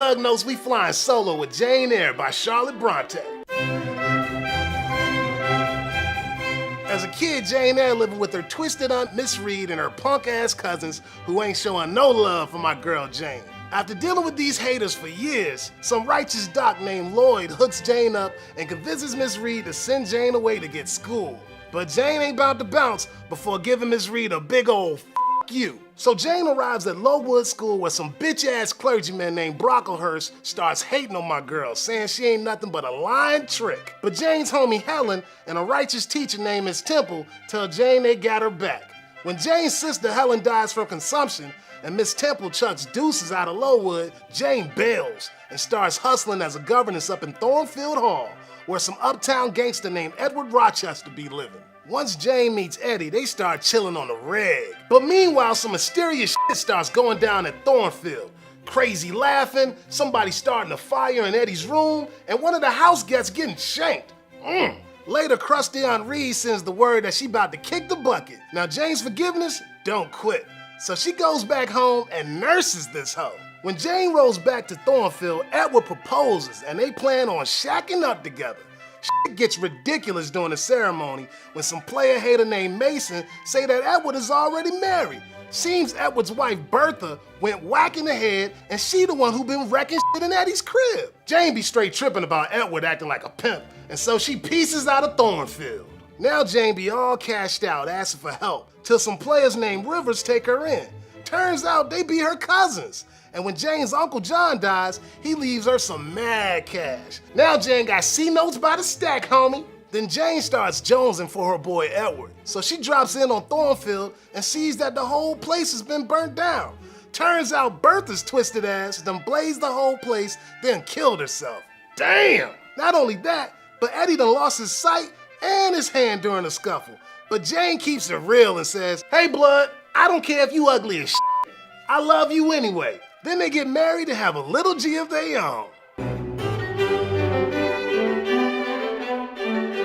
Plug Notes, we flying solo with Jane Eyre by Charlotte Bronte. As a kid, Jane Eyre living with her twisted aunt Miss Reed and her punk-ass cousins who ain't showing no love for my girl Jane. After dealing with these haters for years, some righteous doc named Lloyd hooks Jane up and convinces Miss Reed to send Jane away to get school. But Jane ain't about to bounce before giving Miss Reed a big old f*** you. So Jane arrives at Lowood School where some bitch-ass clergyman named Brocklehurst starts hating on my girl, saying she ain't nothing but a lying trick. But Jane's homie Helen and a righteous teacher named Miss Temple tell Jane they got her back. When Jane's sister Helen dies from consumption and Miss Temple chucks deuces out of Lowood, Jane bails and starts hustling as a governess up in Thornfield Hall, where some uptown gangster named Edward Rochester be living. Once Jane meets Eddie, they start chilling on the reg. But meanwhile, some mysterious shit starts going down at Thornfield. Crazy laughing, somebody starting a fire in Eddie's room, and one of the house guests getting shanked. Later, crusty Aunt Reed sends the word that she about to kick the bucket. Now Jane's forgiveness don't quit. So she goes back home and nurses this hoe. When Jane rolls back to Thornfield, Edward proposes and they plan on shacking up together. Shit gets ridiculous during the ceremony when some player hater named Mason say that Edward is already married. Seems Edward's wife Bertha went whack in the head and she the one who been wrecking shit in Eddie's crib. Jane be straight tripping about Edward acting like a pimp, and so she pieces out of Thornfield. Now Jane be all cashed out asking for help till some players named Rivers take her in. Turns out they be her cousins. And when Jane's Uncle John dies, he leaves her some mad cash. Now Jane got C notes by the stack, homie. Then Jane starts jonesing for her boy Edward. So she drops in on Thornfield and sees that the whole place has been burnt down. Turns out Bertha's twisted ass done blazed the whole place, then killed herself. Damn! Not only that, but Eddie done lost his sight and his hand during the scuffle. But Jane keeps it real and says, "Hey blood, I don't care if you ugly as shit. I love you anyway." Then they get married and have a little G of their own.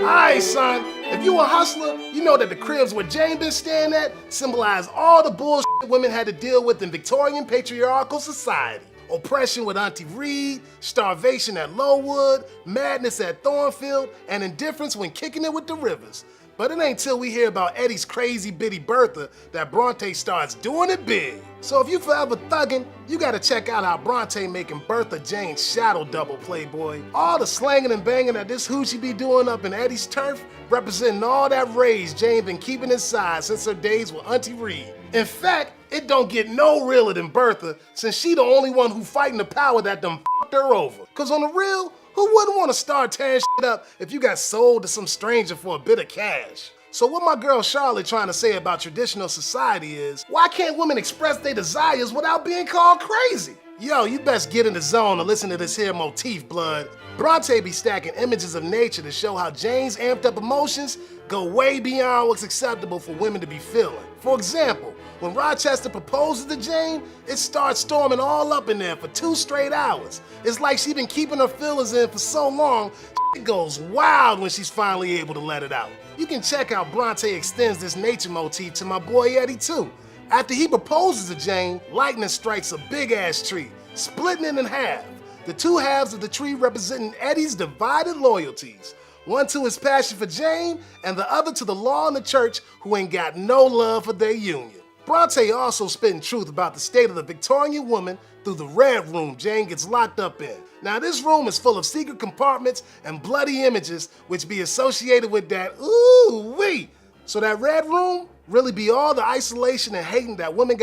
Alright son, if you a hustler, you know that the cribs where Jane been staying at symbolize all the bullshit women had to deal with in Victorian patriarchal society. Oppression with Auntie Reed, starvation at Lowood, madness at Thornfield, and indifference when kicking it with the Rivers. But it ain't till we hear about Eddie's crazy bitty Bertha that Bronte starts doing it big. So if you forever thuggin', you gotta check out how Bronte making Bertha Jane's shadow double, playboy. All the slanging and banging that this hoochie be doing up in Eddie's turf, representing all that rage Jane been keeping inside since her days with Auntie Reed. In fact, it don't get no realer than Bertha, since she the only one who fighting the power that done f***ed her over. Cause on the real, who wouldn't want to start tearing shit up if you got sold to some stranger for a bit of cash? So what my girl Charlotte trying to say about traditional society is, why can't women express their desires without being called crazy? Yo, you best get in the zone and listen to this here motif, blood. Bronte be stacking images of nature to show how Jane's amped up emotions go way beyond what's acceptable for women to be feeling. For example, when Rochester proposes to Jane, it starts storming all up in there for 2 straight hours. It's like she been keeping her feelings in for so long, it goes wild when she's finally able to let it out. You can check out Bronte extends this nature motif to my boy Eddie too. After he proposes to Jane, lightning strikes a big-ass tree, splitting it in half. The 2 halves of the tree representing Eddie's divided loyalties. One to his passion for Jane, and the other to the law and the church who ain't got no love for their union. Bronte also spitting truth about the state of the Victorian woman through the red room Jane gets locked up in. Now this room is full of secret compartments and bloody images which be associated with that ooh-wee. So that red room really be all the isolation and hating that women got